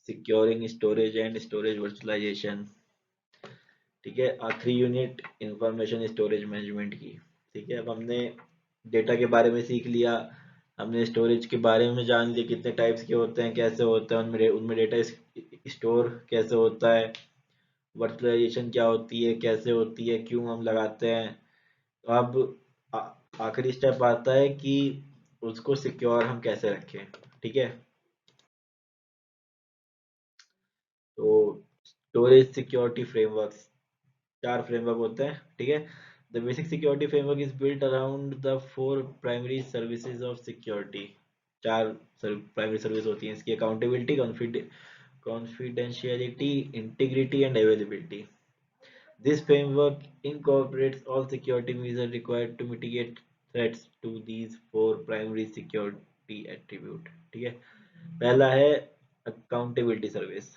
Securing storage and storage virtualisation. ठीक है, 3 unit information storage management की। ठीक है, अब हमने डेटा के बारे में सीख लिया, हमने स्टोरेज के बारे में जान लिया कितने टाइप्स के होते हैं, कैसे होते हैं, उनमें उनमें डेटा स्टोर कैसे होता है, वर्चुअलाइजेशन क्या होती है, कैसे होती है, क्यों हम लगाते हैं। तो अब आखिरी स्टेप आता है कि उसको सिक्योर हम कैसे रखें। ठीक है, तो स्टोरेज सिक्योरिटी फ्रेमवर्क्स, 4 फ्रेमवर्क होते हैं। ठीक है, the basic security framework is built around the 4 primary services of security. 4 primary service होती हैं इसकी: accountability, confidentiality, integrity and availability. This framework incorporates all security measures required to mitigate threats to these 4 primary security attribute। ठीक है, पहला है accountability service,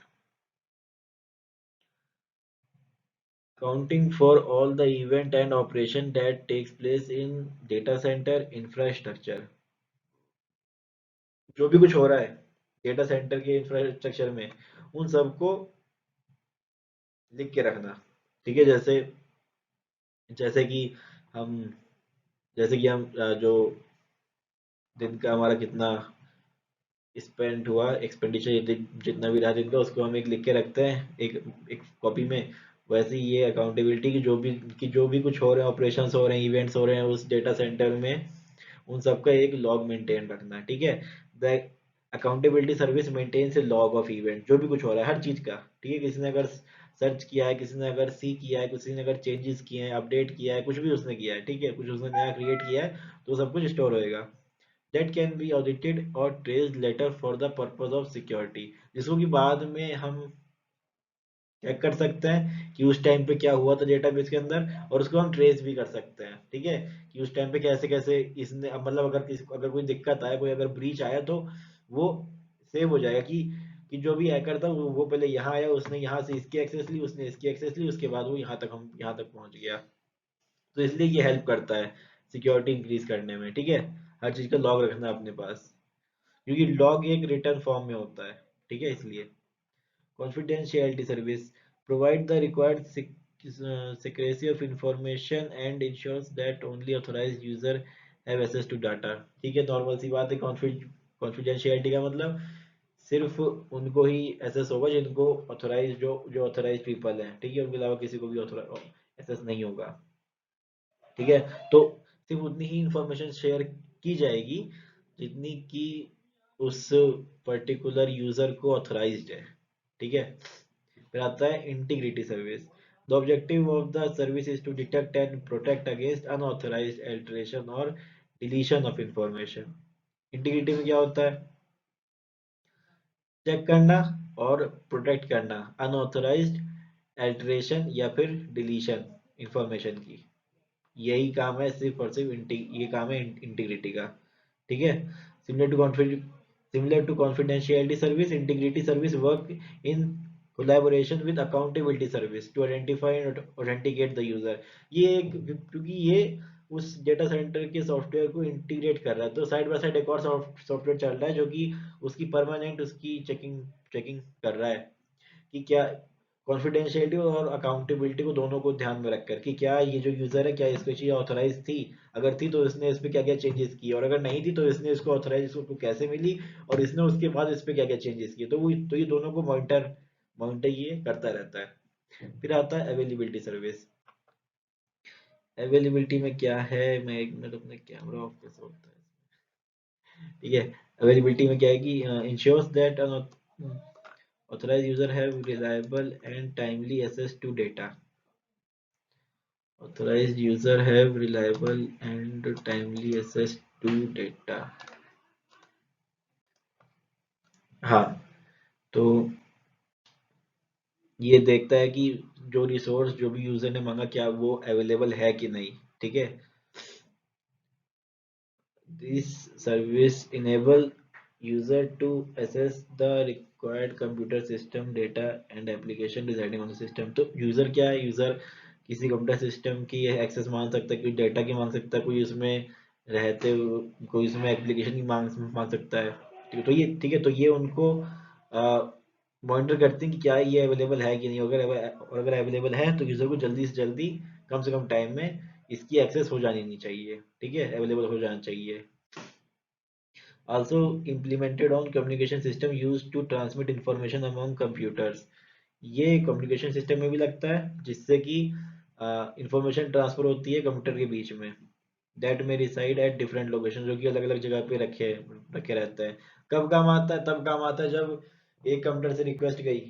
accounting for all the event and operation that takes place in data center infrastructure। जो भी कुछ हो रहा है डेटा सेंटर के इंफ्रास्ट्रक्चर में, उन सबको लिख के रखना। ठीक है, जैसे जैसे कि हम जो दिन का हमारा कितना स्पेंड हुआ, एक्सपेंडिचर जितना भी रहा दिन का, उसको हम एक लिख के रखते हैं एक एक कॉपी में। वैसे ही ये अकाउंटेबिलिटी की जो भी कुछ हो रहे हैं, ऑपरेशंस हो रहे हैं, इवेंट्स हो रहे हैं उस डेटा सेंटर में, उन सबका एक लॉग मेंटेन रखना है। ठीक है, the accountability service maintains a log of event, जो भी कुछ हो रहा है हर चीज का। ठीक है, किसी ने अगर सर्च किया है, किसी ने अगर सी किया है, किसी ने अगर चेंजेस किए हैं, अपडेट किया है, कुछ भी उसने किया है, ठीक है, कुछ उसने नया क्रिएट किया है, तो सब कुछ स्टोर होएगा। that can be audited or traced later for the purpose of security, जिसको कि बाद में हम चेक कर सकते हैं कि उस टाइम पे क्या हुआ था डेटाबेस के अंदर, और उसको हम ट्रेस भी कर सकते हैं। ठीक है, कि उस टाइम पे कैसे कैसे इसने अब मतलब अगर कोई दिक्कत आया, कोई अगर ब्रीच आया, तो वो सेव हो जाएगा कि जो भी हैकर था वो पहले यहाँ आया, उसने यहाँ से इसकी एक्सेस ली, उसने इसकी एक्सेस ली, उसके बाद वो यहाँ तक पहुंच गया। तो इसलिए ये हेल्प करता है सिक्योरिटी इंक्रीज करने में। ठीक है, हर चीज का लॉग रखना अपने पास, क्योंकि लॉग एक रिटर्न फॉर्म में होता है। ठीक है, इसलिए confidentiality service provide the required secrecy of information and ensures that only authorized user have access to data। ठीक है, नॉर्मल सी बात है, कॉन्फिडेंशियलिटी का मतलब सिर्फ उनको ही एसेस होगा जिनको ऑथोराइज जो ऑथोराइज पीपल हैं। ठीक है, उनके अलावा किसी को भी एसेस नहीं होगा। ठीक है, तो सिर्फ उतनी ही इंफॉर्मेशन शेयर की जाएगी जितनी की उस पर्टिकुलर यूजर को ऑथराइज्ड है। ठीक है, फिर आता है integrity service. The objective of the service is to detect and protect against unauthorised alteration और डिलीशन ऑफ इंफॉर्मेशन। इंटीग्रिटी में क्या होता है? चेक करना और प्रोटेक्ट करना अनऑथराइज्ड अल्टरेशन या फिर डिलीशन इंफॉर्मेशन की। यही काम है सिर्फ और सिर्फ ये काम है इंटीग्रिटी का। ठीक है, similar to confid similar to confidentiality service, integrity service work in collaboration with accountability service to identify and authenticate the user. क्योंकि ये उस डेटा सेंटर के सॉफ्टवेयर को इंटीग्रेट कर रहा है, तो साइड बाय साइड एक और सॉफ्टवेयर चल रहा है जो कि उसकी परमानेंट उसकी चेकिंग चेकिंग कर रहा है कि क्या कॉन्फिडेंशियलिटी और अकाउंटेबिलिटी को दोनों को ध्यान में रखकर कि क्या ये जो यूजर है क्या इसको चीज ऑथराइज थी, अगर थी तो इसने इस पे क्या क्या चेंजेस किए, और अगर नहीं थी तो इसने इसको ऑथराइज इसको कैसे मिली, और इसने उसके बाद इस पे क्या क्या चेंजेस किए। तो ये दोनों को मॉनिटर मॉनिटर ये करता रहता है। फिर आता है अवेलेबिलिटी सर्विस। अवेलेबिलिटी में क्या है, मैं एक मिनट अपने कैमरा ऑफ कैसे होता है। ठीक है, अवेलेबिलिटी में क्या है कि ensures that authorized user have reliable and timely access to data। Authorized user have reliable and timely access to data। हाँ, तो ये देखता है कि जो रिसोर्स जो भी यूजर ने मांगा क्या वो अवेलेबल है कि नहीं। ठीक है, this service enable user to access the required computer system data and application residing on the system। तो यूजर क्या है? यूजर किसी कंप्यूटर सिस्टम की एक्सेस मांग सकता है, कोई डेटा की मांग सकता है, कोई उसमें एप्लीकेशन की मांग मांग सकता है। ठीक है, तो ये उनको मॉनिटर करते हैं कि क्या ये अवेलेबल है कि नहीं, और अगर अवेलेबल है तो यूज़र को जल्दी से जल्दी कम से कम टाइम में इसकी एक्सेस हो जानी नहीं चाहिए, ठीक है, अवेलेबल हो जाना चाहिए। Also implemented on communication system used to transmit information among computers। ये कम्युनिकेशन सिस्टम में भी लगता है जिससे कि इंफॉर्मेशन ट्रांसफर होती है कंप्यूटर के बीच में। दैट में रिसाइड एट डिफरेंट लोकेशन, जो कि अलग अलग जगह पे रखे रखे रहते हैं। कब काम आता है? तब काम आता है जब एक कंप्यूटर से रिक्वेस्ट गई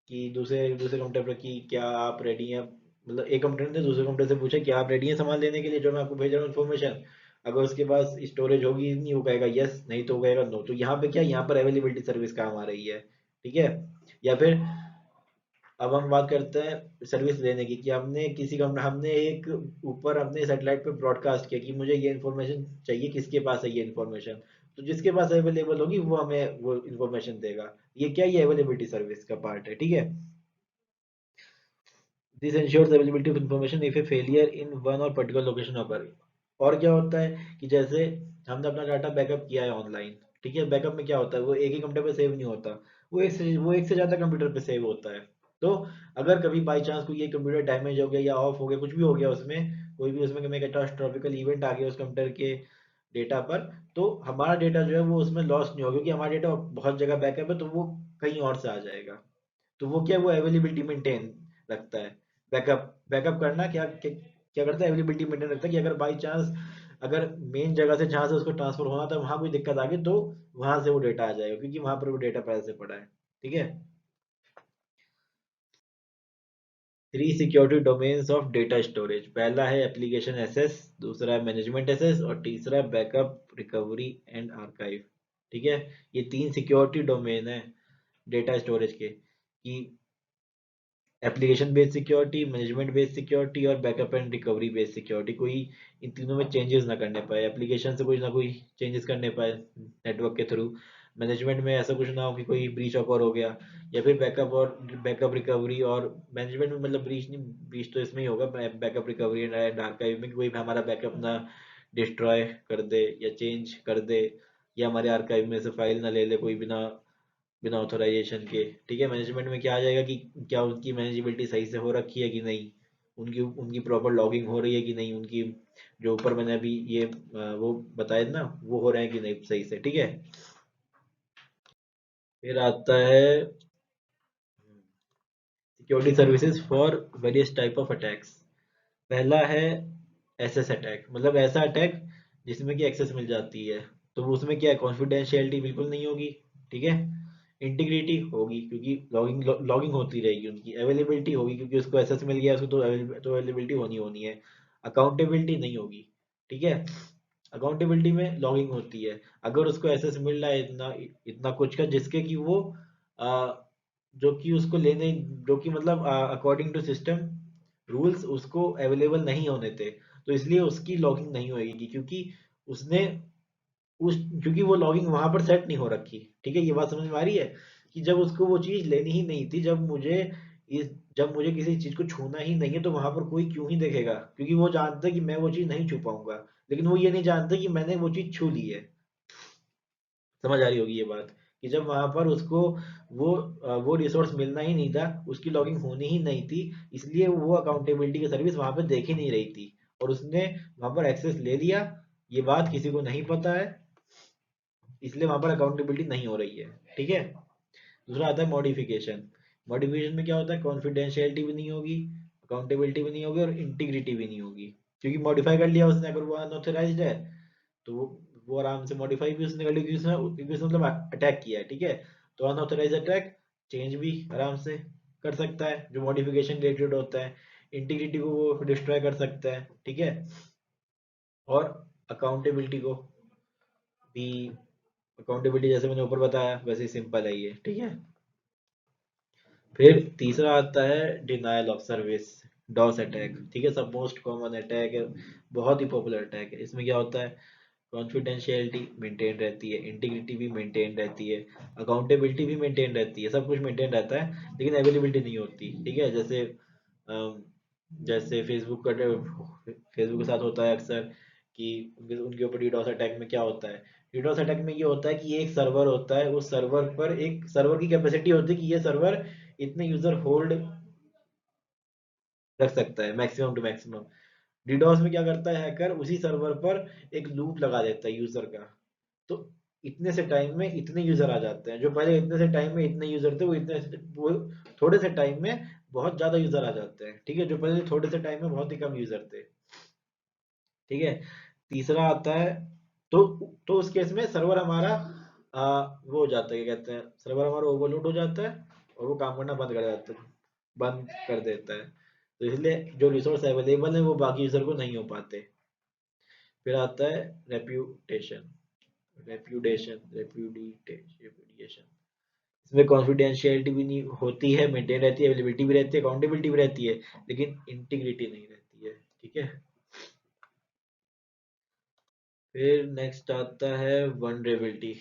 कि दूसरे दूसरे कंप्यूटर पर कि क्या आप रेडी हैं, मतलब एक कंप्यूटर ने दूसरे कंप्यूटर से पूछा क्या आप रेडी हैं सामान लेने के लिए जो मैं आपको भेज रहा हूँ इन्फॉर्मेशन। अगर उसके पास स्टोरेज होगी नहीं, वो कहेगा यस, नहीं तो वो कहेगा नो। तो यहाँ पे क्या, यहाँ पर अवेलेबिलिटी सर्विस काम आ रही है, ठीक है। या फिर अब हम बात करते हैं सर्विस लेने की, कि हमने एक ऊपर अपने सैटेलाइट पे ब्रॉडकास्ट किया कि मुझे ये इन्फॉर्मेशन चाहिए, किसके पास है ये इन्फॉर्मेशन। तो जिसके पास अवेलेबल होगी वो हमें वो इन्फॉर्मेशन देगा। ये क्या, ये अवेलेबिलिटी सर्विस का पार्ट है, ठीक है। This ensures availability of information if a failure in one or particular location occur। और क्या होता है कि जैसे हमने अपना डाटा बैकअप किया है ऑनलाइन, ठीक है, बैकअप में क्या होता है, वो एक ही कंप्यूटर पे सेव नहीं होता, वो एक से ज्यादा कंप्यूटर पे सेव होता है। तो अगर कभी बाई चांस कोई एक कंप्यूटर डैमेज हो गया या ऑफ हो गया, कुछ भी हो गया उसमें, कोई भी उसमें में कैटास्ट्रॉफिकल इवेंट आ गया उस कंप्यूटर के डेटा पर, तो हमारा डेटा जो है वो उसमें लॉस नहीं होगा, क्योंकि हमारा डेटा बहुत जगह बैकअप है, तो वो कहीं और से आ जाएगा। तो वो क्या, वो अवेलेबिलिटी मेंटेन रखता है। बैकअप बैकअप करना क्या करता है, अवेलेबिलिटी मेंटेन रखता है कि अगर बाई चांस अगर मेन जगह से जहां से उसको ट्रांसफर होना था वहां कोई दिक्कत आ गई, तो वहां से वो डेटा आ जाएगा, क्योंकि वहां पर वो डेटा पहले से पड़ा है, ठीक है। Three security domains of data storage, पहला है एप्लीकेशन एसेस, दूसरा है मैनेजमेंट एसेस, और तीसरा है बैकअप रिकवरी एंड आर्काइव, ठीक है। ये तीन सिक्योरिटी डोमेन है डेटा स्टोरेज के, कि application based security, management based security और backup and recovery based security. कोई इन तीनों में चेंजेस ना करने पाए, एप्लीकेशन से कोई ना कोई चेंजेस करने पाए नेटवर्क के थ्रू, मैनेजमेंट में ऐसा कुछ ना हो कि कोई ब्रीच ऑकर हो गया, या फिर बैकअप रिकवरी और मैनेजमेंट में, मतलब ब्रीच नहीं, ब्रीच तो इसमें ही होगा बैकअप रिकवरी एंड आर्काइव में, कि कोई भी हमारा बैकअप ना डिस्ट्रॉय कर दे या चेंज कर दे, या हमारे आर्काइव में से फाइल ना ले ले कोई बिना बिना ऑथराइजेशन के, ठीक है। मैनेजमेंट में क्या आ जाएगा कि क्या उनकी मैनेजेबिलिटी सही से हो रखी है कि नहीं, उनकी उनकी प्रॉपर लॉगिंग हो रही है कि नहीं, उनकी जो ऊपर मैंने अभी ये वो बताया ना, वो हो रहे हैं कि नहीं सही से, ठीक है। फिर आता है security services for various type of attacks. पहला है एसएस अटैक, मतलब ऐसा अटैक जिसमें कि एक्सेस मिल जाती है। तो वो उसमें क्या है, कॉन्फिडेंशियलिटी बिल्कुल नहीं होगी, ठीक है। इंटीग्रिटी होगी क्योंकि लॉगिंग होती रहेगी, उनकी अवेलेबिलिटी होगी क्योंकि उसको एक्सेस मिल गया, उसको तो अवेलेबिलिटी होनी होनी है। अकाउंटेबिलिटी नहीं होगी, ठीक है। अकाउंटेबिलिटी में लॉगिंग होती है, अगर उसको एक्सेस मिल रहा है इतना इतना कुछ का, जिसके कि वो आ, जो कि उसको लेने, जो कि मतलब अकॉर्डिंग टू सिस्टम रूल्स उसको अवेलेबल नहीं होने थे, तो इसलिए उसकी लॉगिंग नहीं होगी, क्योंकि उसने उस क्योंकि वो लॉगिंग वहां पर सेट नहीं हो रखी, ठीक है। ये बात समझ में आ रही है कि जब उसको वो चीज लेनी ही नहीं थी, इस जब मुझे किसी चीज को छूना ही नहीं है, तो वहां पर कोई क्यों ही देखेगा, क्योंकि वो जानता है कि मैं वो चीज नहीं छू पाऊंगा, लेकिन वो ये नहीं जानता कि मैंने वो चीज छू ली है। समझ आ रही होगी ये बात, कि जब वहां पर उसको वो रिसोर्स मिलना ही नहीं था, उसकी लॉगिंग होनी ही नहीं थी, इसलिए वो अकाउंटेबिलिटी की सर्विस वहां पर देख ही नहीं रही थी, और उसने वहां पर एक्सेस ले लिया। ये बात किसी को नहीं पता है, इसलिए वहां पर अकाउंटेबिलिटी नहीं हो रही है, ठीक है। दूसरा आता है मॉडिफिकेशन। मॉडिफिकेशन में क्या होता है, कॉन्फिडेंशियलिटी भी नहीं होगी, अकाउंटेबिलिटी भी नहीं होगी, और इंटीग्रिटी भी नहीं होगी, क्योंकि मॉडिफाई कर लिया उसने, अगर वो अनऑथराइज्ड है तो वो आराम से मॉडिफाई भी उसने कर लिया, क्योंकि उसने मतलब अटैक किया है, ठीक है। तो अनऑथराइज अटैक चेंज भी आराम से कर सकता है जो मॉडिफिकेशन रिलेटेड होता है, इंटीग्रिटी को वो डिस्ट्रॉय कर सकता है, ठीक है। और अकाउंटेबिलिटी को भी, अकाउंटेबिलिटी जैसे मैंने ऊपर बताया वैसे ही सिंपल है ये, ठीक है। फिर तीसरा आता है denial of service, DoS attack, ठीक है। सब मोस्ट कॉमन अटैक है, बहुत ही पॉपुलर अटैक है। इसमें क्या होता है, कॉन्फिडेंशियलिटी मेंटेन रहती है, इंटीग्रिटी भी मेंटेन रहती है, अकाउंटेबिलिटी भी मेंटेन रहती है, सब कुछ मेंटेन रहता है, लेकिन अवेलेबिलिटी नहीं होती, ठीक है। अम, जैसे फेसबुक का फेसबुक के साथ होता है अक्सर, कि उनके ऊपर डीडोस अटैक में क्या होता है, डीडोस अटैक में ये होता है कि ये एक सर्वर होता है, उस सर्वर पर एक सर्वर की कैपेसिटी होती है कि ये सर्वर इतने यूजर होल्ड रख सकता है, मैक्सिमम टू मैक्सिमम। डीडोस में क्या करता है हैकर, उसी सर्वर पर एक लूप लगा देता है यूजर का। तो इतने से टाइम में इतने यूजर आ जाते हैं, जो पहले इतने से टाइम में इतने यूजर थे, वो थोड़े से टाइम में बहुत ज्यादा यूजर आ जाते हैं, ठीक है, जो पहले थोड़े से टाइम में बहुत ही कम यूजर थे। ठीक है। तीसरा आता है, तो उस केस में सर्वर हमारा वो हो जाता है, क्या कहते हैं, सर्वर हमारा ओवरलोड हो जाता है और वो काम करना बंद कर देता है। तो इसलिए जो रिसोर्स अवेलेबल है वो बाकी यूजर को नहीं हो पाते। फिर आता है रेप्यूटेशन रेप्यूडिएशन। इसमें कॉन्फिडेंशियलिटी भी नहीं होती है, मेंटेन रहती है, अवेलेबिलिटी भी रहती है, अकाउंटेबिलिटी भी रहती है, लेकिन इंटीग्रिटी नहीं रहती है। ठीक है। फिर नेक्स्ट आता है वनरेबिलिटी।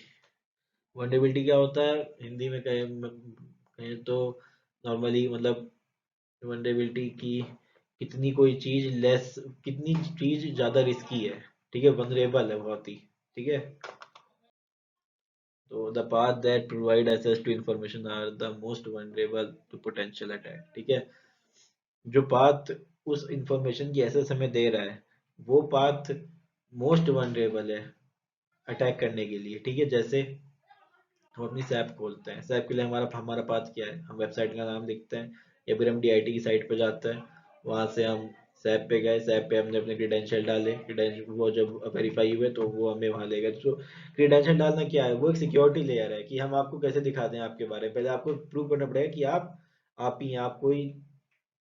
वनरेबिलिटी क्या होता है, हिंदी में कहें तो नॉर्मली मतलब वनरेबिलिटी की कितनी चीज ज्यादा रिस्की है। ठीक है, वनरेबल है बहुत ही। ठीक है। तो the path that provide access to information are the most vulnerable to potential attack. ठीक है। जो पाथ उस इंफॉर्मेशन की एक्सेस हमें दे रहा है, वो पाथ मोस्ट वनरेबल है अटैक करने के लिए। ठीक है। जैसे हम अपनी सैप खोलते हैं, सैप के लिए हमारा हमारा पाथ क्या है, हम वेबसाइट का नाम लिखते हैं या फिर हम डीआईटी की साइट पर जाते हैं, वहां से हम सैप पे गए, सैप पे हमने अपने क्रीडेंशियल डाले, क्रीडेंशियल वो जब वेरीफाई हुए तो वो हमें वहां ले गए। तो क्रीडेंशियल डालना क्या है, वो एक सिक्योरिटी लेयर है कि हम आपको कैसे दिखा दें आपके बारे में, पहले आपको प्रूव करना पड़ेगा कि आप ही हैं, आप कोई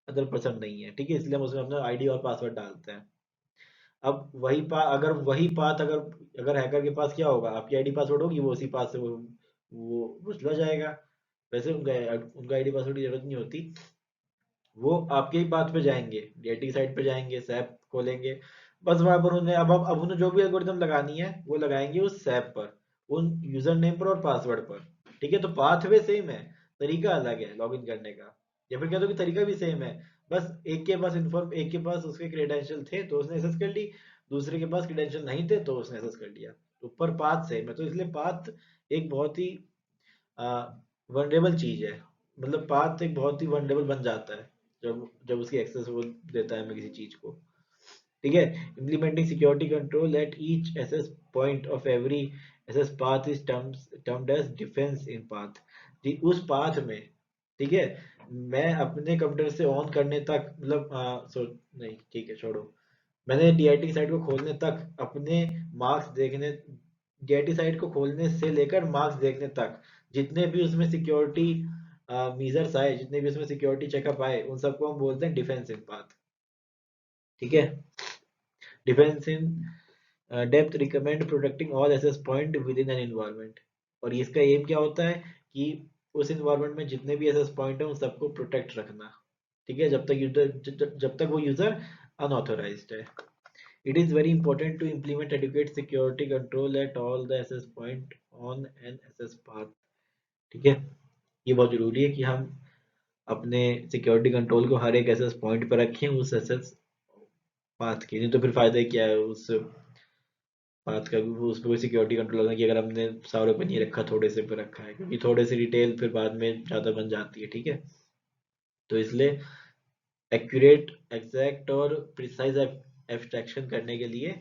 अदर पर्सन नहीं है। ठीक है। इसलिए हम उसमें अपना आईडी और पासवर्ड डालते हैं। अब वही पाथ अगर अगर हैकर के पास क्या होगा, आपकी आईडी पासवर्ड होगी, वो उसी पाथ से वो चला जाएगा। वैसे उनका आईडी पासवर्ड की जरूरत नहीं होती, वो आपके ही पाथ पे जाएंगे, डीआईटी साइट पे जाएंगे, सैप खोलेंगे, बस वहां पर उन्हें अब उन्हें जो भी एल्गोरिथम लगानी है वो लगाएंगे उस सैप पर, उन यूजर नेम पर और पासवर्ड पर। ठीक है। तो पाथवे सेम है, तरीका अलग है लॉगिन करने का, या फिर कह दो कि तरीका भी सेम है, बस एक के पास उसके क्रेडेंशियल थे तो उसने एक्सेस कर ली, दूसरे के पास क्रेडेंशियल नहीं थे तो उसने एक्सेस कर लिया। ऊपर पाथ सेम है, तो इसलिए पाथ एक बहुत ही वनरेबल चीज है, मतलब पाथ एक बहुत ही वनरेबल बन जाता है जब जब उसकी एक्सेस वो देता है हमें किसी चीज को। ठीक है। Implementing security control at each access point of every access path is termed as defence in path. उस पाथ में, ठीक है, मैं अपने कंप्यूटर से ऑन करने तक मतलब नहीं ठीक है छोड़ो, मैंने डीआईटी साइट को खोलने तक अपने मार्क्स देखने, डीआईटी साइट को खोलने से लेकर मार्क्स देखने तक जितने भी उसमें सिक्योरिटी मीजर्स आए, जितने भी उसमें सिक्योरिटी चेकअप आए, उन सबको हम बोलते हैं डिफेंस इन पाथ। ठीक है। Defence in depth recommend protecting all access point within an environment. और इसका एम क्या होता है कि उस एनवायरनमेंट में जितने भी एक्सेस पॉइंट है उन सबको प्रोटेक्ट रखना। ठीक है। जब तक वो यूजर अनऑथोराइज्ड है। It is very important to implement adequate security control at all the access point on an access path। ठीक है। ये बहुत जरूरी है कि हम अपने सिक्योरिटी कंट्रोल को हर एक एसेस पॉइंट पर रखें उस एसेस पाथ के, नहीं तो फिर फायदा क्या है उस पाथ का, उस पर कोई सिक्योरिटी कंट्रोल लगना कि अगर हमने 100 रुपये नहीं रखा, थोड़े से पे रखा है, क्योंकि थोड़े से डिटेल फिर बाद में ज्यादा बन जाती है। ठीक है। तो इसलिए एक्यूरेट, एग्जैक्ट और प्रिसाइज एब्स्ट्रैक्शन करने के लिए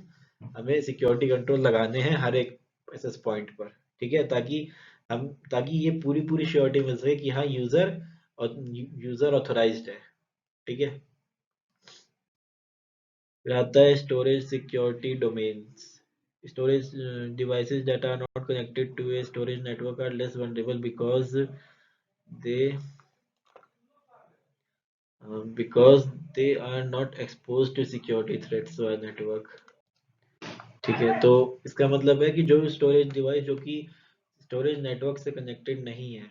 हमें सिक्योरिटी कंट्रोल लगाने हैं हर एक एसेस पॉइंट पर। ठीक है। ताकि ये पूरी पूरी श्योरिटी मिल सके कि हाँ यूजर ऑथोराइज्ड है। ठीक है। फिर आता है storage security domains. Storage devices that are not connected to a storage network are less vulnerable they because they are not exposed to security threats via network। ठीक है। तो इसका मतलब है कि जो स्टोरेज डिवाइस जो कि स्टोरेज नेटवर्क से कनेक्टेड नहीं है,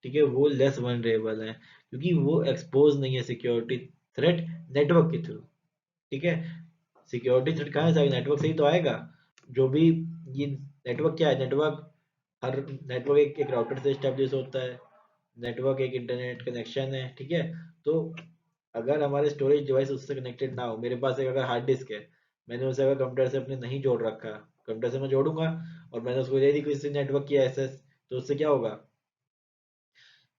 ठीक है, वो लेस वनरेबल है क्योंकि वो एक्सपोज नहीं है सिक्योरिटी थ्रेट नेटवर्क के थ्रू। ठीक है। सिक्योरिटी थ्रेट कहाँ से आएगा, नेटवर्क से ही तो आएगा। जो भी ये नेटवर्क क्या है, हर नेटवर्क एक राउटर से स्टेब्लिश होता है, नेटवर्क एक इंटरनेट कनेक्शन है। ठीक है। तो अगर हमारे स्टोरेज डिवाइस उससे कनेक्टेड ना हो, मेरे पास एक अगर हार्ड डिस्क है, मैंने उसे अगर कंप्यूटर से अपने नहीं जोड़ रखा, कंप्यूटर से मैं जोड़ूंगा और मैंने उसको दे दी किसी नेटवर्क की एक्सेस, तो उससे क्या होगा,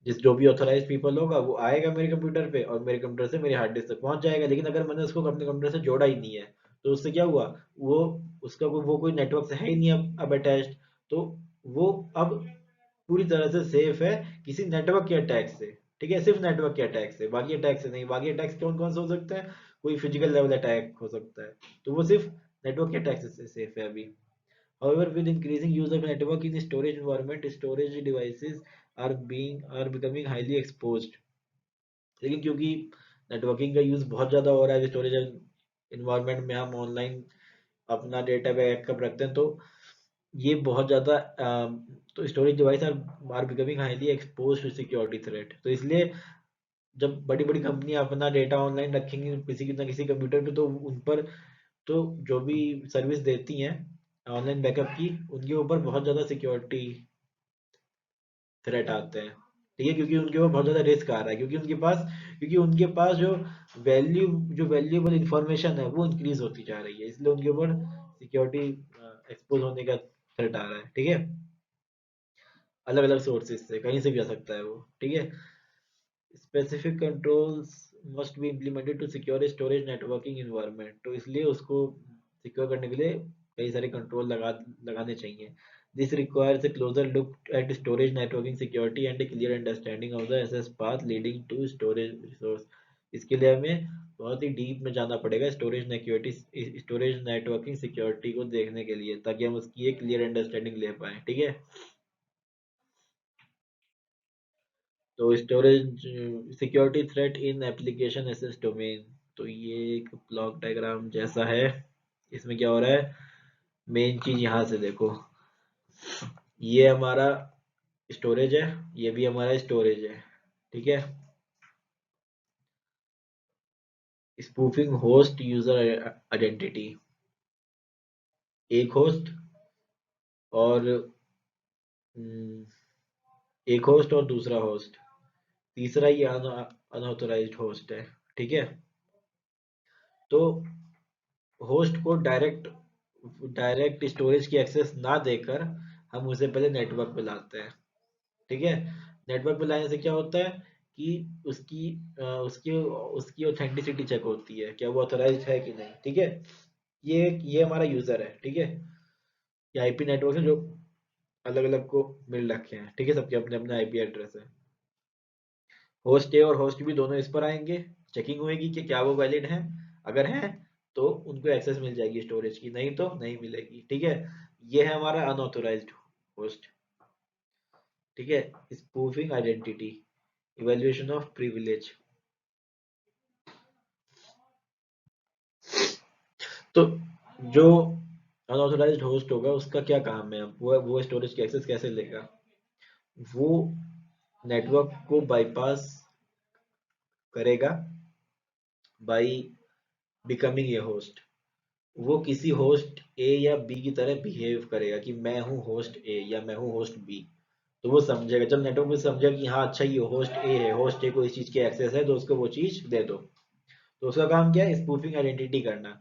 जिस जो भी ऑथोराइज पीपल होगा वो आएगा मेरे कंप्यूटर पे और मेरे कंप्यूटर से मेरे हार्ड डिस्क तक पहुंच जाएगा। लेकिन अगर मैंने उसको अपने कंप्यूटर से जोड़ा ही नहीं है तो उससे क्या हुआ, वो उसका वो कोई नेटवर्क से है ही नहीं अब अटैच्ड, तो वो अब पूरी तरह से सेफ है किसी नेटवर्क के अटैक से। ठीक है, सिर्फ नेटवर्क के अटैक से, बाकी अटैक से नहीं। बाकी अटैक्स कौन कौन से हो सकते हैं, कोई फिजिकल लेवल अटैक हो सकता है, तो वो सिर्फ नेटवर्क के अटैक से सेफ है अभी। However, with increasing use of network in storage environment, storage devices are becoming highly exposed। लेकिन क्योंकि नेटवर्किंग का यूज बहुत ज्यादा हो रहा है स्टोरेज इन्वायरमेंट में, हम ऑनलाइन अपना डेटा बैकअप रखते हैं, तो ये बहुत ज्यादा तो storage device are becoming highly expose to security threat. तो इसलिए जब बड़ी बड़ी कंपनियां अपना डेटा ऑनलाइन रखेंगी किसी ना किसी कंप्यूटर पे, तो उन पर तो जो भी सर्विस देती हैं ऑनलाइन बैकअप की, उनके ऊपर बहुत ज़्यादा सिक्योरिटी थ्रेट आते हैं। ठीक है, क्योंकि उनके ऊपर बहुत ज़्यादा रिस्क आ रहा है, क्योंकि उनके पास जो वैल्यूएबल इंफॉर्मेशन है वो इंक्रीज होती जा रही है, इसलिए उनके ऊपर सिक्योरिटी एक्सपोज होने का थ्रेट आ रहा है। ठीक है, अलग अलग सोर्सेज से कहीं से भी आ सकता है वो। ठीक है, specific controls must be implemented to secure storage networking environment. तो इसलिए उसको सिक्योर करने के लिए कई सारे कंट्रोल लगाने चाहिए। This requires a closer look at storage networking security and a clear understanding of the access path leading to storage resource। इसके लिए हमें बहुत ही डीप में जाना पड़ेगा स्टोरेज नेटवर्किंग सिक्योरिटी को देखने के लिए, ताकि हम उसकी एक क्लियर अंडरस्टैंडिंग ले पाए। ठीक है, तो storage security threat in application access domain. तो ये एक ब्लॉक डायग्राम जैसा है, इसमें क्या हो रहा है, मेन चीज यहाँ से देखो, ये हमारा स्टोरेज है, ये भी हमारा स्टोरेज है। ठीक है, स्पूफिंग होस्ट यूजर आइडेंटिटी, एक होस्ट और हम्म, एक होस्ट और दूसरा होस्ट, तीसरा ये अनऑथोराइज्ड होस्ट है। ठीक है, तो होस्ट को डायरेक्ट डायरेक्ट स्टोरेज की एक्सेस ना देकर हम उसे पहले नेटवर्क पे लाते हैं। ठीक है, नेटवर्क पे लाने से क्या होता है कि उसकी उसकी उसकी ऑथेंटिसिटी चेक होती है, क्या वो ऑथराइज्ड है कि नहीं। ठीक है, ये हमारा यूजर है। ठीक है, ये आईपी नेटवर्क है जो अलग अलग को मिल रखे हैं। ठीक है, सबके अपने अपने आईपी एड्रेस है। होस्ट ए और होस्ट बी दोनों इस पर आएंगे, चेकिंग होएगी कि क्या वो वैलिड है, अगर है तो उनको एक्सेस मिल जाएगी स्टोरेज की, नहीं तो नहीं मिलेगी। ठीक है, ये है हमारा अनऑथोराइज्ड होस्ट। ठीक है, spoofing identity, evaluation of privilege. तो जो अनऑथोराइज्ड होस्ट होगा उसका क्या काम है, वो स्टोरेज की एक्सेस कैसे लेगा, वो नेटवर्क को बाईपास करेगा बाय बिकमिंग ए होस्ट। वो किसी होस्ट ए या बी की तरह बिहेव करेगा कि मैं हूँ होस्ट ए या मैं हूँ होस्ट बी। तो वो समझेगा, जब नेटवर्क में समझेगा कि हाँ अच्छा ये होस्ट ए है, होस्ट ए को इस चीज की एक्सेस है, तो उसको वो चीज दे दो। तो उसका काम क्या है, स्पूफिंग आइडेंटिटी करना।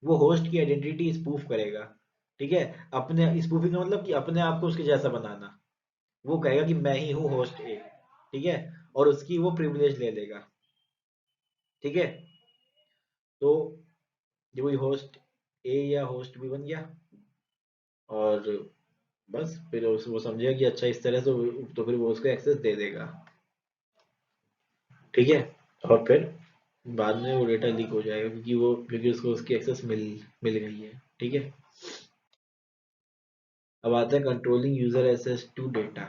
वो होस्ट की आइडेंटिटी स्पूफ करेगा। ठीक है, अपने स्पूफिंग का मतलब कि अपने आप को उसके जैसा बनाना। वो कहेगा कि मैं ही हूँ होस्ट ए। ठीक है, और उसकी वो प्रिविलेज ले लेगा। ठीक है, तो ये वही होस्ट ए या होस्ट बी बन गया, और बस फिर वो समझेगा कि अच्छा इस तरह से तो फिर वो उसको एक्सेस दे देगा। ठीक है, और फिर बाद में वो डेटा लीक हो जाएगा, क्योंकि उसको उसकी एक्सेस मिल मिल गई है। ठीक है, अब आता है controlling user access to data.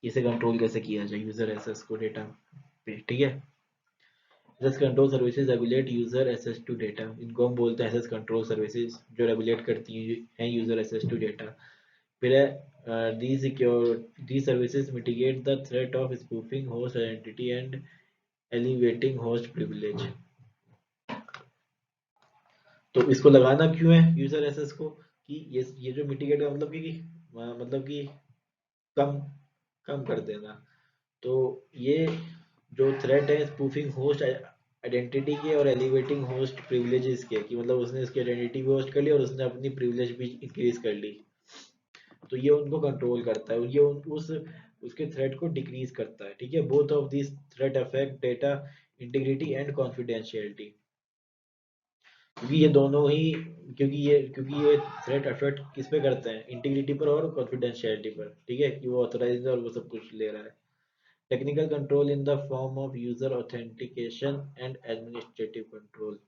इसे कंट्रोल कैसे किया जाए यूजर एक्सेस को डेटा पे। ठीक है, access control services regulate user access to data. इनको हम बोलते हैं एक्सेस कंट्रोल सर्विसेज, जो रेगुलेट करती हैं यूजर एक्सेस टू डेटा। फिर है these services mitigate the threat of spoofing host identity and elevating host privilege। तो इसको लगाना क्यों है यूजर एसेस को, कि ये जो मिटिगेट का मतलब मतलब कि कम कम कर देना। तो ये जो थ्रेट है स्पूफिंग होस्ट आइडेंटिटी के और एलिवेटिंग होस्ट प्रिविलेजेस के, कि मतलब उसने उसकी आइडेंटिटी भी होस्ट कर ली और उसने अपनी प्रिविलेज भी इंक्रीज कर ली। तो ये उनको कंट्रोल करता है, ये उस उसके थ्रेट को डिक्रीज करता है। ठीक है, both of this threat affect data integrity and confidentiality, क्योंकि ये दोनों ही, क्योंकि ये थ्रेट अफेक्ट किस पे करते हैं, इंटीग्रिटी पर और कॉन्फिडेंशियलिटी पर। ठीक है, कि वो ऑथराइज है और वो सब कुछ ले रहा है। Technical control in the form of user authentication and administrative control,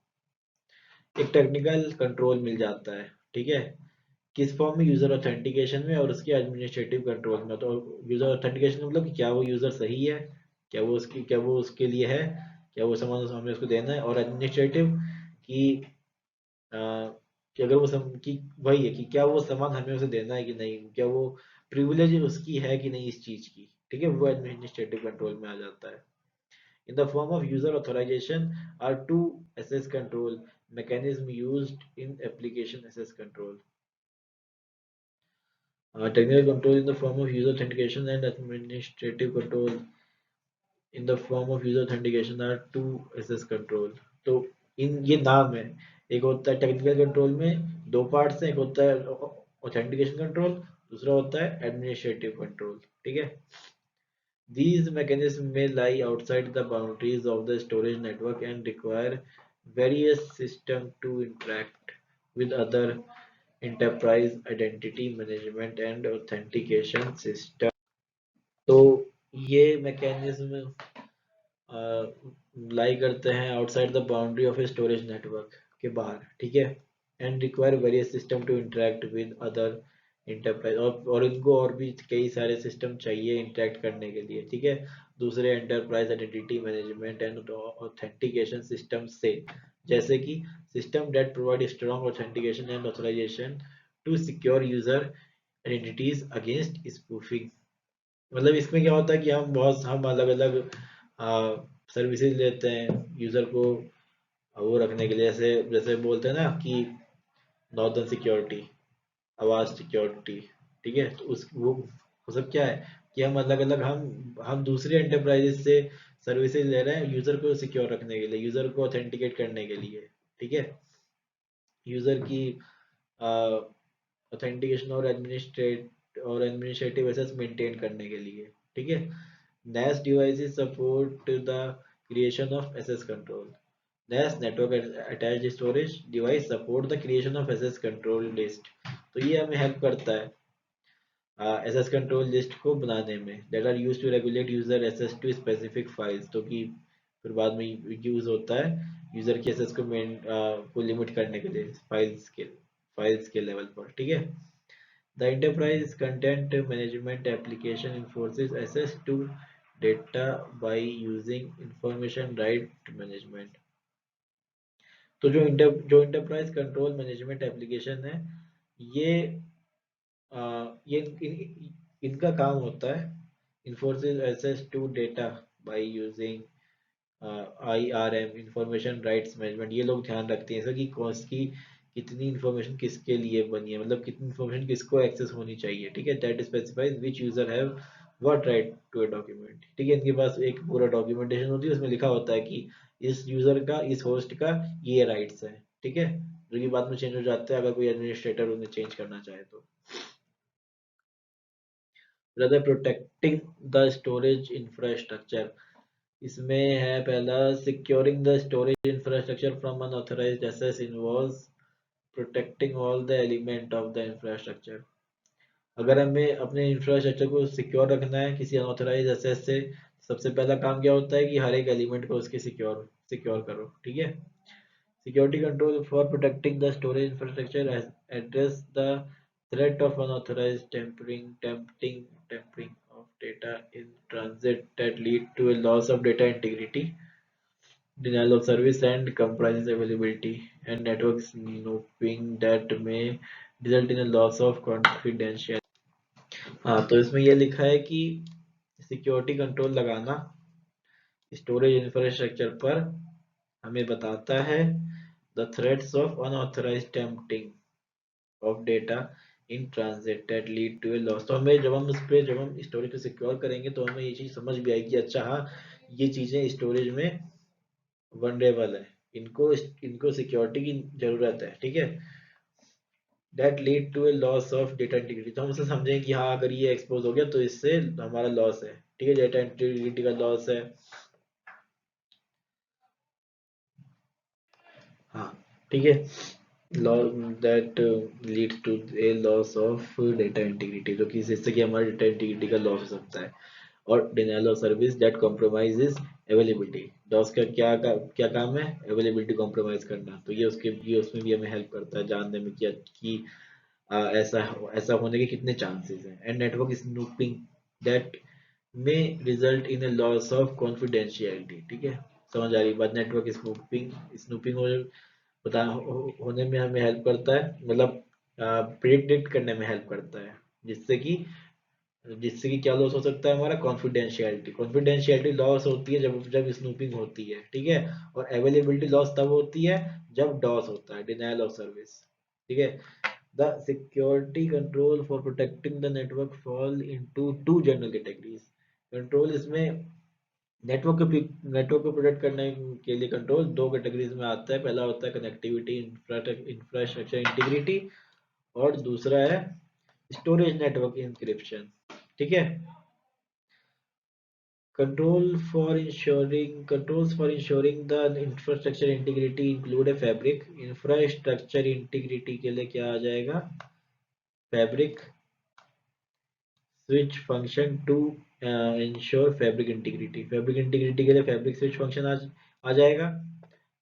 एक टेक्निकल कंट्रोल मिल जाता है। ठीक है, किस फॉर्म में, यूजर ऑथेंटिकेशन में और उसके एडमिनिस्ट्रेटिव कंट्रोल में। तो यूजर ऑथेंटिकेशन मतलब कि क्या वो यूजर सही है, क्या वो उसके लिए है, क्या वो सामान हमें उसको देना है। और एडमिनिस्ट्रेटिव कि अ, कि अगर वो कि वही है कि क्या वो सामान हमें उसे देना है कि नहीं, क्या वो प्रिविलेज उसकी है कि नहीं इस चीज की। ठीक है, वो एडमिनिस्ट्रेटिव कंट्रोल में आ जाता है। In the form of user authorization are two access control mechanism used in application access control. Technical control in the form of user authentication and administrative control in the form of user authentication are two access control. तो इन ये नाम है, एक होता है technical control में दो parts हैं, एक होता है ऑथेंटिकेशन कंट्रोल, दूसरा होता है एडमिनिस्ट्रेटिव कंट्रोल। ठीक है, these mechanisms may lie outside the boundaries of the storage network and require various systems to interact with other enterprise identity management and authentication system। तो ये मैकेनिज्म लाई करते हैं outside the boundary of a storage network के बाहर। ठीक है, and require various system to interact with other enterprise, और इनको और भी कई सारे सिस्टम चाहिए इंटरेक्ट करने के लिए। ठीक है, दूसरे enterprise identity management and authentication system से, जैसे कि system that provide strong authentication and authorisation to secure user identities against spoofing. मतलब इसमें क्या होता है कि हम अलग अलग सर्विसेज लेते हैं यूजर को वो रखने के लिए, जैसे जैसे बोलते हैं ना कि नॉर्दर्न सिक्योरिटी, आवाज सिक्योरिटी। ठीक है, तो उस वो सब क्या है कि हम अलग अलग हम दूसरे एंटरप्राइजेस से सर्विसेज ले रहे हैं यूजर को सिक्योर रखने के लिए, यूजर को ऑथेंटिकेट करने के लिए। ठीक है, यूजर की ऑथेंटिकेशन और एडमिनिस्ट्रेटिव एसेस मेंटेन करने के लिए। ठीक है, NAS devices support the creation of access control. NAS network attached storage device support the creation of access control list। तो ये हमें हेल्प करता है access control list को बनाने में, that are used to regulate user access to specific files। तो कि फिर बाद में यूज होता है यूजर की access को लिमिट करने के लिए फाइल्स के लेवल पर। ठीक है, the enterprise content management application enforces access to data by using information right management। तो जो enterprise control management application है, ये इनका काम होता है enforces access to data by using IRM information rights management. ये लोग ध्यान रखते हैं ऐसा कि कौन की कितनी इंफॉर्मेशन किसके लिए बनी है, मतलब कितनी इंफॉर्मेशन किसको एक्सेस होनी चाहिए। ठीक है, that specifies which user have what right to a document. ठीक है, इनके पास एक पूरा डॉक्यूमेंटेशन होती है, उसमें लिखा होता है कि इस यूजर का, इस होस्ट का ये राइट्स है। ठीक है, जो कि बाद में चेंज हो जाते हैं अगर कोई एडमिनिस्ट्रेटर उन्हें चेंज करना चाहे तो। rather protecting the storage infrastructure, इसमें है पहला, securing the storage infrastructure from unauthorised access involves protecting all the element of the infrastructure. अगर हमें अपने इंफ्रास्ट्रक्चर को सिक्योर रखना है किसी अनऑथराइज्ड एक्सेस से, सबसे पहला काम क्या होता है कि हर एक एलिमेंट को उसके सिक्योर सिक्योर करो। ठीक है, security control for protecting the storage infrastructure address the threat of unauthorized tampering of data in transit that lead to a loss of data integrity, denial of service and compromise availability, and network snooping that may result in a loss of confidentiality। हाँ, तो इसमें ये लिखा है कि security control लगाना storage infrastructure पर हमें बताता है the threats of unauthorised tempting of data in transit that lead to a loss. तो हमें जब हम स्टोरेज को सिक्योर करेंगे तो हमें ये चीज समझ भी आएगी, अच्छा हाँ ये चीजें स्टोरेज में वनरेबल है, इनको इनको सिक्योरिटी की जरूरत है, ठीक है। That lead to a loss of data integrity, तो हम उसे समझें कि हाँ अगर ये एक्सपोज हो गया तो इससे हमारा लॉस है, ठीक है, डेटा इंटीग्रिटी का लॉस है। हाँ, ठीक है। Law that leads to a loss of data integrity, जो कि इससे कि हमारे डेटा इंटीग्रिटी का लॉस हो सकता है। और denial of service that compromises availability, DoS का क्या काम है, अवेलेबिलिटी कॉम्प्रोमाइज करना, तो ये उसमें भी हमें हेल्प करता है जानने में कि ऐसा ऐसा होने के कितने चांसेस हैं। एंड नेटवर्क स्नूपिंग दैट में result in A loss of confidentiality, ठीक है। समझ आ रही बात, नेटवर्क स्नूपिंग स्नूपिंग होने में हमें हेल्प करता है, मतलब प्रिडिक्ट करने में हेल्प करता है, जिससे कि क्या लॉस हो सकता है, हमारा कॉन्फिडेंशियलिटी लॉस होती है जब जब स्नूपिंग होती है, ठीक है। और अवेलेबिलिटी लॉस तब होती है जब डॉस होता है, डिनायल ऑफ सर्विस, ठीक है। The security control for protecting the network fall into two general categories. Control इसमें नेटवर्क को प्रोटेक्ट करने के लिए कंट्रोल दो कैटेगरीज में आता है। पहला होता है कनेक्टिविटी इंफ्रास्ट्रक्चर इंटीग्रिटी, और दूसरा है स्टोरेज नेटवर्क इंक्रिप्शन, ठीक है। Controls for ensuring the infrastructure integrity include a fabric। Infrastructure integrity के लिए क्या आ जाएगा, fabric switch function to ensure fabric integrity के लिए फैब्रिक स्विच फंक्शन आ जाएगा।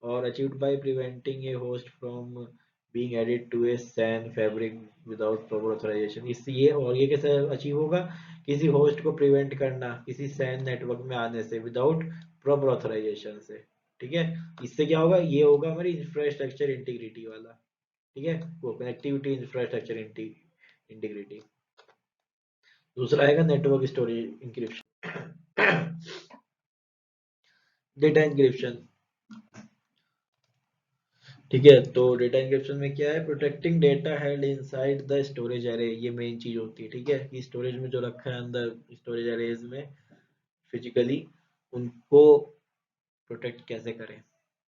और achieved by preventing a host from being added to a SAN fabric without proper authorisation, इससे ये, और ये कैसे अचीव होगा, किसी होस्ट को प्रिवेंट करना किसी सैन नेटवर्क में आने से विदाउट प्रॉपर ऑथराइजेशन से, ठीक है। इससे क्या होगा, ये होगा हमारी इंफ्रास्ट्रक्चर इंटीग्रिटी वाला, ठीक है, वो कनेक्टिविटी इंफ्रास्ट्रक्चर इंटीग्रिटी। दूसरा आएगा network storage encryption. Data encryption, ठीक है। तो डेटा इंक्रिप्शन में क्या है, protecting data held inside the storage array, ये मेन चीज होती है, ठीक है, कि स्टोरेज में जो रखा है अंदर स्टोरेज एरेज में फिजिकली, उनको प्रोटेक्ट कैसे करें,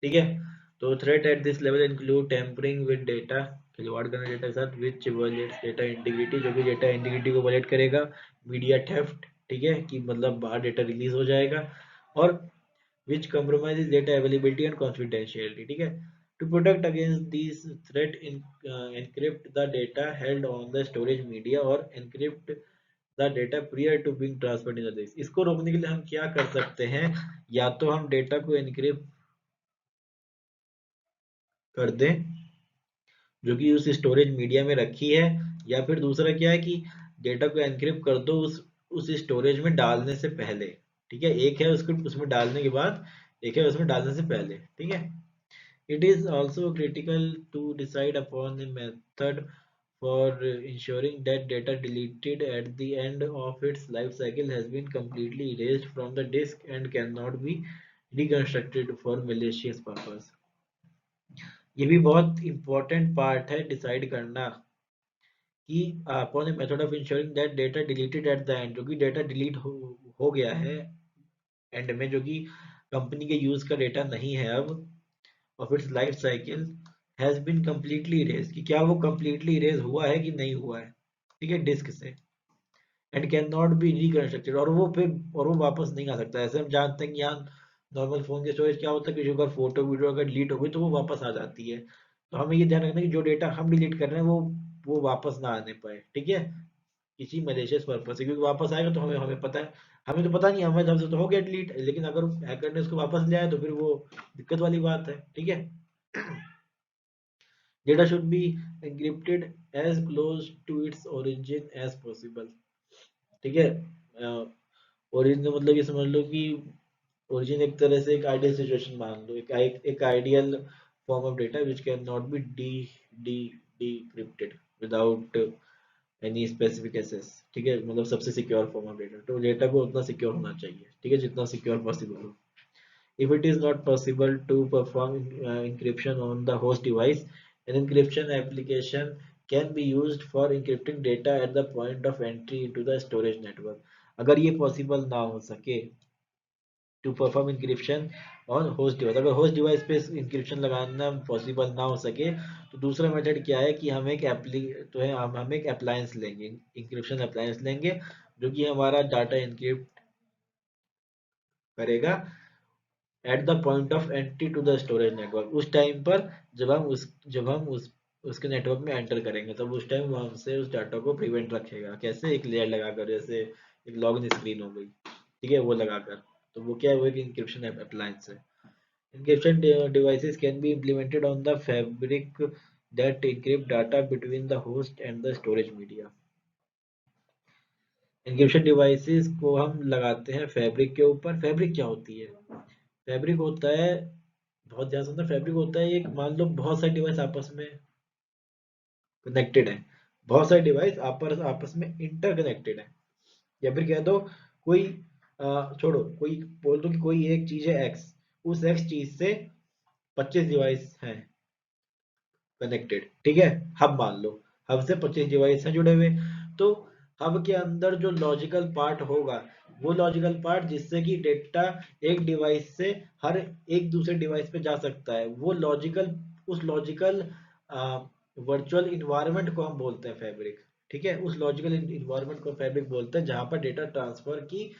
ठीक है। तो threat at this level include tampering with data, खिलवाड़ करना डेटा के साथ, विच वायलेट्स डेटा इंटीग्रिटी, जो कि डेटा इंटीग्रिटी को वायलेट करेगा, मीडिया थेफ्ट, ठीक है, कि मतलब बाहर डेटा रिलीज हो जाएगा, और which compromises data availability and confidentiality, ठीक है। To protect against these threat, encrypt the data held on the storage media or encrypt the data prior to being transferred in the disk। इसको रोकने के लिए हम क्या कर सकते हैं, या तो हम डेटा को एनक्रिप्ट कर दें जो कि उस स्टोरेज मीडिया में रखी है, या फिर दूसरा क्या है कि डेटा को एनक्रिप्ट कर दो उस स्टोरेज में डालने से पहले, ठीक है। एक है उसको उसमें डालने के बाद, एक है उसमें डालने से पहले, ठीक है। It is also critical to decide upon a method for ensuring that data deleted at the end of its life cycle has been completely erased from the disk and cannot be reconstructed for malicious purpose। ये भी बहुत important part है decide करना कि upon a method of ensuring that data deleted at the end, जो कि data delete हो गया है एंड में, जो कि कंपनी के यूज का डेटा नहीं है अब, of its life cycle has been completely erase, कि क्या वो कम्प्लीटली इरेज हुआ है कि नहीं हुआ है, ठीक है, डिस्क से, and can not B reconstructed, और वो वापस नहीं आ सकता। ऐसे हम जानते हैं कि यहाँ नॉर्मल फोन के स्टोरेज क्या होता है कि अगर फोटो वीडियो अगर डिलीट हो गई तो वो वापस आ जाती है। तो हमें ये ध्यान रखना है कि जो डेटा हम डिलीट कर रहे हैं वो वापस ना आने पाए, ठीक है, किसी मलेशियस पर्पज से, क्योंकि वापस आएगा तो हमें हमें पता है, हमें तो पता नहीं, हमें हमसे तो हो गया डिलीट, लेकिन अगर हैकर ने उसको वापस ले आया तो फिर वो दिक्कत वाली बात है, ठीक है। Data should be encrypted as close to its origin as possible, ठीक है। ओरिजिन मतलब ये समझ लो कि ओरिजिन एक तरह से एक आइडियल सिचुएशन मान लो, एक ideal form of data which can not be de de decrypted without any specific access, ठीक है, मतलब सबसे सिक्योर फॉर्म ऑफ डेटा, तो डेटा को उतना सिक्योर होना चाहिए, ठीक है, जितना सिक्योर पॉसिबल हो। If it is not possible to perform encryption on the host device, an encryption application can be used for encrypting data at the point of entry into the storage network। अगर ये possible ना हो सके to perform encryption on host device. अगर host device पे encryption लगाना possible ना हो सके तो दूसरा मेथड क्या है कि हम एक हम एक अप्लायंस लेंगे, इंक्रिप्शन अप्लायंस लेंगे, जो कि हमारा डाटा इंक्रिप्ट करेगा at the point of entry to the storage network. उस टाइम पर जब हम उस उसके नेटवर्क में एंटर करेंगे तब उस टाइम वो हमसे उस डाटा को प्रिवेंट रखेगा। कैसे? एक लेयर लगाकर, जैसे एक लॉगिन स्क्रीन हो गई, ठीक है, वो लगाकर। तो वो क्या है, वो एक इंक्रिप्शन अप्लायंस है। Encryption devices can be implemented on the fabric that encrypt data between the host and the storage media. Encryption devices को हम लगाते हैं फैब्रिक के ऊपर। फैब्रिक क्या होती है? फैब्रिक होता है, बहुत ध्यान सुनना, फैब्रिक होता है एक, मान लो बहुत सारे डिवाइस आपस में कनेक्टेड है, बहुत सारे डिवाइस आपस में इंटरकनेक्टेड है। या फिर कह दो कोई छोड़ो, कोई बोल दो कि कोई एक चीज है एक्स, उस एक्स चीज से 25 डिवाइस हैं कनेक्टेड, ठीक है। हब मान लो, हब से 25 डिवाइस हैं जुड़े हुए। तो हब के अंदर जो लॉजिकल पार्ट होगा, वो लॉजिकल पार्ट जिससे कि डेटा एक डिवाइस से हर एक दूसरे डिवाइस पे जा सकता है, वो लॉजिकल, उस लॉजिकल वर्चुअल इन्वायरमेंट को हम बोलते हैं फैब्रिक। ठीक है, उस लॉजिकल इन्वायरमेंट को फैब्रिक बोलते हैं, जहां पर डेटा ट्रांसफर की,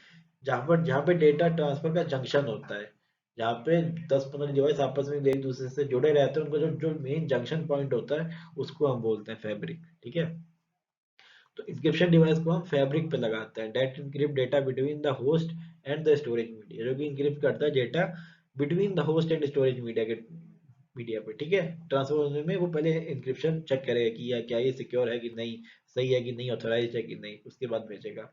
जहां पे डेटा ट्रांसफर का जंक्शन होता है, जहाँ पे 10-15 डिवाइस आपस में एक दूसरे से जुड़े रहते हैं, उनका जो जो मेन जंक्शन पॉइंट होता है उसको हम बोलते हैं फैब्रिक। ठीक है, तो इंक्रिप्शन डिवाइस को हम फैब्रिक पे लगाते हैं। Date encrypt data between the host and the storage media, जो कि इंक्रिप्ट करता है data between the host and storage media पे। ठीक है, ट्रांसफर होने में वो पहले इंक्रिप्शन चेक करेगा कि या क्या ये सिक्योर है कि नहीं, सही है कि नहीं, ऑथराइज्ड है कि नहीं, उसके बाद भेजेगा।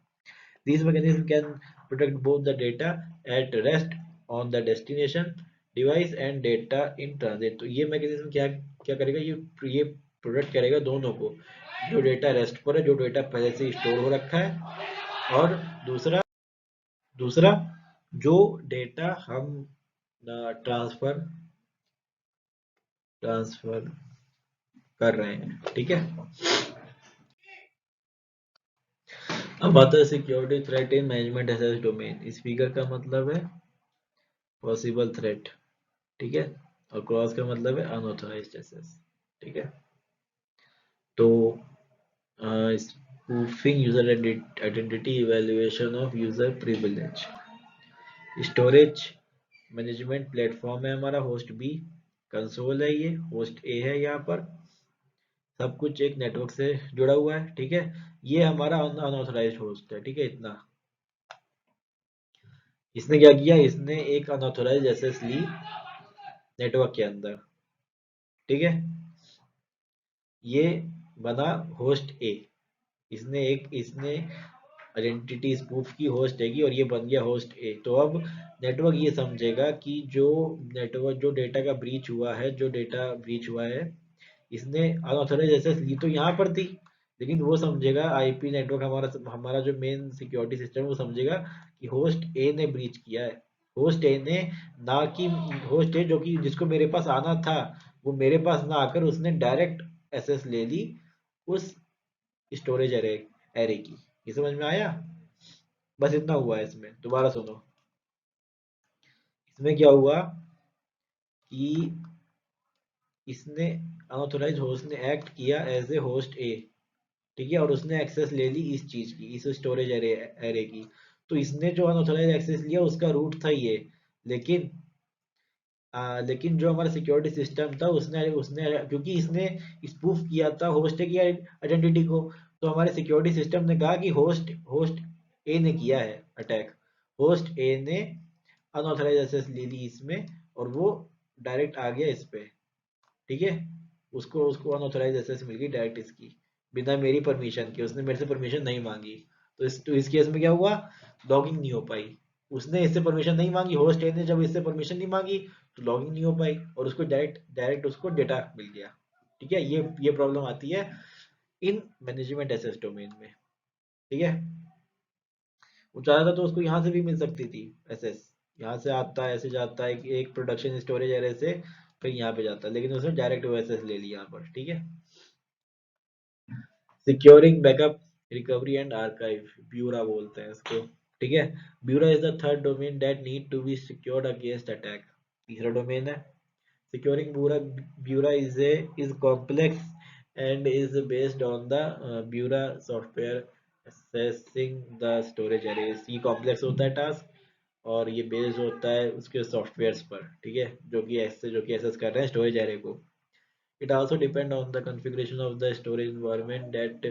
These mechanisms can protect both the data at rest on the destination device and data in transit। तो ये मैकेनिज्म क्या क्या करेगा, ये प्रोटेक्ट करेगा दोनों को, जो डेटा रेस्ट पर है, जो डेटा पहले से स्टोर हो रखा है, और दूसरा दूसरा जो डेटा हम ट्रांसफर ट्रांसफर कर रहे हैं। ठीक है, अब आता है security threat in management access domain. इस फिगर का मतलब है पॉसिबल थ्रेट, ठीक है, और क्रॉस का मतलब है अनऑथराइज्ड एक्सेस। ठीक है, तो spoofing user identity, evaluation of user privilege. Storage management platform है हमारा, होस्ट बी कंसोल है, ये होस्ट ए है, यहाँ पर सब कुछ एक नेटवर्क से जुड़ा हुआ है। ठीक है, ये हमारा अनऑथराइज्ड होस्ट है। ठीक है, इतना इसने क्या किया, इसने एक अनऑथराइज्ड एक्सेस ली नेटवर्क के अंदर। ठीक है, ये बना होस्ट ए, इसने आइडेंटिटी स्पूफ की होस्ट है की, और ये बन गया होस्ट ए। तो अब नेटवर्क ये समझेगा कि जो डेटा का ब्रीच हुआ है, जो डेटा ब्रीच हुआ है, इसने अनऑथराइज एक्सेस ली तो यहाँ पर थी, लेकिन वो समझेगा, आईपी नेटवर्क हमारा हमारा जो मेन सिक्योरिटी सिस्टम है, वो समझेगा कि होस्ट ए ने ब्रीच किया है। होस्ट ए ने, ना कि होस्ट ए जो कि जिसको मेरे पास आना था, वो मेरे पास ना आकर उसने डायरेक्ट एसेस ले ली उस स्टोरेज एरे की। ये समझ में आया? बस इतना हुआ है इसमें, दोबारा सुनो। इसमें क्या हुआ कि इसने अनऑथराइज होस्ट ने एक्ट किया एज ए होस्ट ए, ठीक है, और उसने एक्सेस ले ली इस चीज की, इस स्टोरेज एरे की। तो इसने जो अनऑथराइज एक्सेस लिया उसका रूट था ये, लेकिन लेकिन जो हमारा सिक्योरिटी सिस्टम था, उसने उसने क्योंकि इसने स्पूफ किया था होस्ट की आइडेंटिटी को, तो हमारे सिक्योरिटी सिस्टम ने कहा कि होस्ट होस्ट ए ने किया है अटैक। होस्ट ए ने अनऑथराइज एक्सेस ले ली इसमें, और वो डायरेक्ट आ गया इस पे। ठीक है, उसको उसको अनऑथराइज एक्सेस मिल गई डायरेक्ट इसकी, बिना मेरी परमिशन के, उसने मेरे से परमिशन नहीं मांगी। तो इस केस में क्या हुआ, लॉगिंग नहीं हो पाई। उसने इससे परमिशन नहीं मांगी, होस्ट ए ने जब इससे परमिशन नहीं मांगी, तो लॉगिंग नहीं हो पाई, और उसको डायरेक्ट डायरेक्ट उसको डेटा मिल गया। ठीक है, ये प्रॉब्लम आती है इन मैनेजमेंट एसेस डोमेन में। ठीक है, वो चाहता तो उसको यहाँ से भी मिल सकती थी एसेस, यहाँ से आता है, ऐसे जाता है कि एक प्रोडक्शन स्टोरेज एरे से फिर यहाँ पे जाता है, लेकिन उसने डायरेक्ट वो एसेस ले लिया यहाँ पर। ठीक है, securing backup, recovery and archive, bureau बोलते हैं इसको। ठीक है। Bureau is the third domain that need to be secured against attack. तीसरा डोमेन है securing Bureau is complex and is based on the Bureau software accessing the storage arrays। ये complex होता है टास्क और ये बेस्ड होता है उसके सॉफ्टवेयर्स पर, ठीक है, जो कि एक्सेस कर रहे हैं स्टोरेज एरे को। It also depend on the configuration of the storage environment that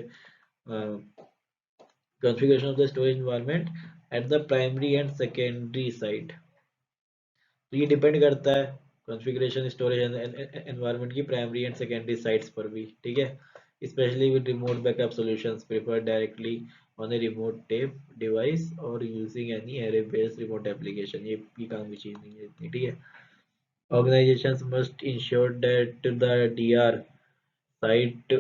configuration of the storage environment at the primary and secondary site। तो ये डिपेंड करता है कॉन्फ़िगरेशन स्टोरेज एनवायरनमेंट की प्राइमरी एंड सेकेंडरी साइट्स पर भी, ठीक है। Specially with remote backup solutions prefer directly on a remote tape device और using any array based remote application. ये काम की चीज़ नहीं है इतनी, ठीक है। Organizations must ensure that the DR site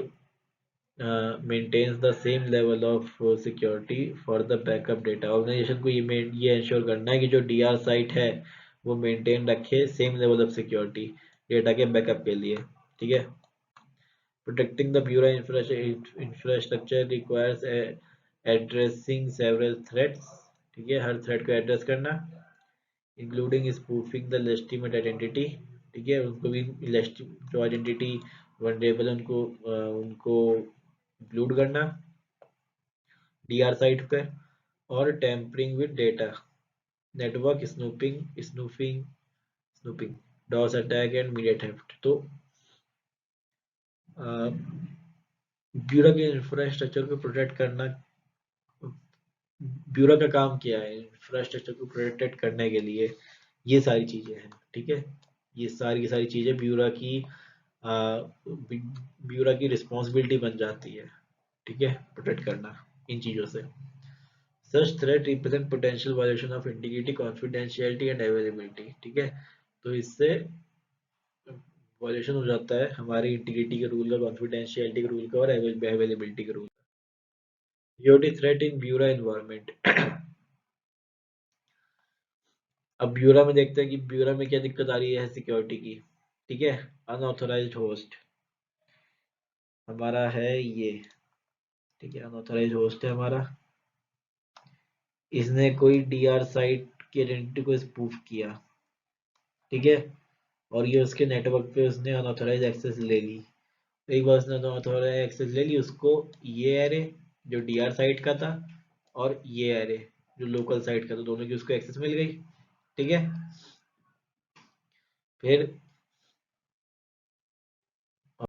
maintains the same level of security for the backup data। Organisation को ये इंश्योर करना है कि जो डीआर साइट है वो मेंटेन रखे same level of security data के बैकअप के लिए, ठीक है। Protecting the bureau infrastructure requires addressing several threats, ठीक है, हर थ्रेट को एड्रेस करना, including spoofing the legitimate identity, ठीक है, उनको भी जो आइडेंटिटी वनरेबल है उनको इंक्लूड करना डीआर साइट पे, और tampering with data, network snooping, DoS attack and media theft. तो ब्यूरो के इंफ्रास्ट्रक्चर को प्रोटेक्ट करना, ब्यूरो का काम क्या है इंफ्रास्ट्रक्चर को प्रोटेक्ट करने के लिए, ये सारी चीजें हैं, ठीक है। ये सारी की सारी चीजें ब्यूरो की रिस्पॉन्सिबिलिटी बन जाती है, ठीक है, प्रोटेक्ट करना इन चीजों से। Such threat represent potential violation of integrity, confidentiality and availability, ठीक है। तो इससे वायलेशन हो जाता है हमारी इंटीग्रिटी के रूल का, कॉन्फिडेंशियलिटी के रूल का और अवेलेबिलिटी के रूल का। सिक्योरिटी थ्रेट इन ब्यूरो एनवायरनमेंट। अब ब्यूरो में देखते हैं कि ब्यूरो में क्या दिक्कत आ रही है सिक्योरिटी की, ठीक है। अनऑथोराइज्ड होस्ट हमारा है ये, ठीक है, अनऑथोराइज्ड होस्ट है हमारा, इसने कोई डीआर साइट की आइडेंटिटी को स्पूफ किया, ठीक है, और ये उसके नेटवर्क पे उसने अनऑथोराइज एक्सेस ले ली। एक बार उसने अनऑथोराइज एक्सेस ले ली, उसको ये एरे जो डीआर साइट का था और ये एरे जो लोकल साइट का था, दोनों की उसको एक्सेस मिल गई, ठीक है। फिर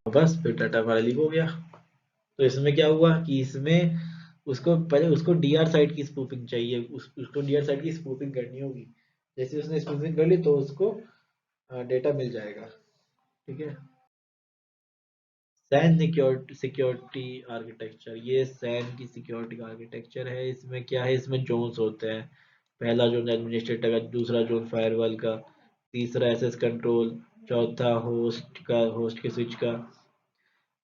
बस फिर डाटा हमारा लीक हो गया। तो इसमें क्या हुआ कि इसमें उसको पहले उसको डीआर साइट की स्पूफिंग चाहिए, उसको डीआर साइट की स्पूफिंग करनी होगी। जैसे उसने स्पूफिंग कर ली तो उसको डेटा मिल जाएगा, ठीक है। सैन सिक्योरिटी आर्किटेक्चर, ये सैन की सिक्योरिटी आर्किटेक्चर है। इसमें क्या है, इसमें जोन्स होते हैं। पहला जोन एडमिनिस्ट्रेटर का, दूसरा जोन फायरवॉल का, तीसरा एसएस कंट्रोल, चौथा होस्ट के स्विच का,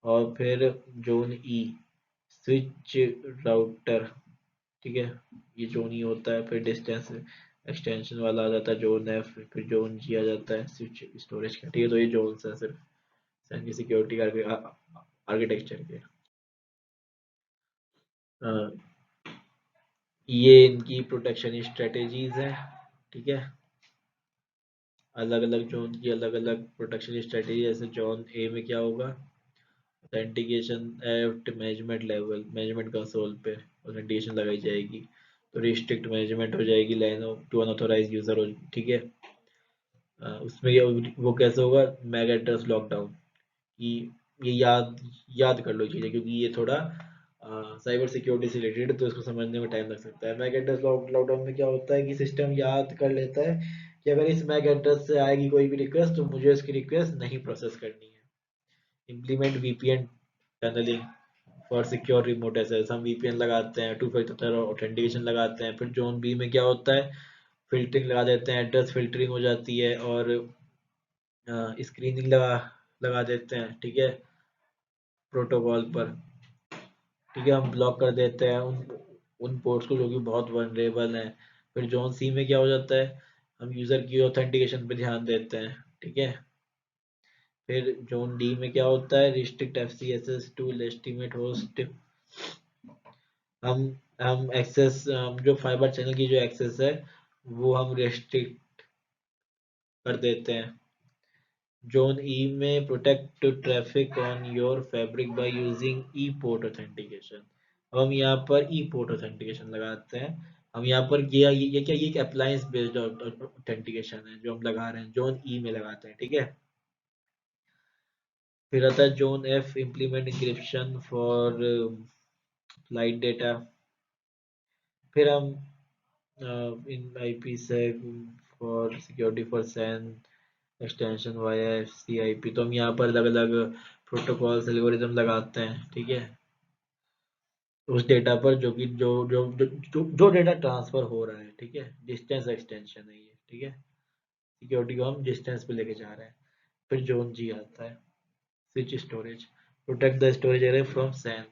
और फिर जोन ई स्विच राउटर, ठीक है, ये जोन ई होता है। फिर डिस्टेंस एक्सटेंशन वाला आ जाता है जोन एफ, फिर जोन जी आ जाता है स्विच स्टोरेज का, ठीक है। तो ये जोन्स है सिर्फ सैन की सिक्योरिटी आर्किटेक्चर के। अ, ये इनकी प्रोटेक्शन स्ट्रेटेजीज है, ठीक है। अलग अलग जोन की अलग अलग प्रोटेक्शन स्ट्रेटेजी। जैसे जोन ए में क्या होगा, authentication at management level, management console पे ऑथेंटिकेशन लगाई जाएगी, तो रिस्ट्रिक्ट मैनेजमेंट हो जाएगी line of to unauthorise user हो, ठीक है। उसमें वो कैसे होगा, मैक एड्रेस लॉकडाउन की, ये याद कर लो चीज़ें, क्योंकि ये थोड़ा साइबर सिक्योरिटी से रिलेटेड, तो इसको समझने में टाइम लग सकता है। मैक एड्रेस लॉकडाउन में क्या होता है कि सिस्टम याद कर लेता है कि अगर इस मैक एड्रेस से आएगी कोई भी रिक्वेस्ट तो मुझे उसकी रिक्वेस्ट नहीं प्रोसेस करनी है। Implement VPN tunnelling for secure remote access, हम वीपीएन लगाते हैं, टू फैक्टर ऑथेंटिकेशन लगाते हैं। फिर जोन बी में क्या होता है, फिल्टरिंग लगा देते हैं, एड्रेस फिल्टरिंग हो जाती है, और स्क्रीनिंग लगा देते हैं, ठीक है, प्रोटोकॉल पर, ठीक है। हम ब्लॉक कर देते हैं उन पोर्ट्स को जो कि बहुत वनरेबल हैं। फिर जोन सी में क्या हो जाता है, हम यूज़र की ऑथेंटिकेशन पे ध्यान देते हैं, ठीक है। फिर जोन डी में क्या होता है, रिस्ट्रिक्ट एफसीएसएस टू लेजिटिमेट होस्ट, हम हम एक्सेस जो फाइबर चैनल की जो एक्सेस है वो हम रेस्ट्रिक्ट कर देते हैं। जोन ई में protect traffic on your fabric by using E port authentication. अब हम यहाँ पर ई पोर्ट ऑथेंटिकेशन लगाते हैं। हम यहाँ पर ये क्या, ये एक अप्लायंस बेस्ड ऑथेंटिकेशन है जो हम लगा रहे हैं, जोन ई में लगाते हैं, ठीक है। फिर आता है zone F, implement encryption for flight data. फिर हम इन आईपी से for security for SAN extension via FCIP. तो हम यहाँ पर अलग अलग प्रोटोकॉल्स एल्गोरिदम लगाते हैं, ठीक है, उस डेटा पर जो कि जो डेटा ट्रांसफर हो रहा है, ठीक है। डिस्टेंस एक्सटेंशन है ये, ठीक है। सिक्योरिटी को हम डिस्टेंस पे लेके जा रहे हैं। फिर जोन जी आता है, switch storage, protect the storage area from SAN,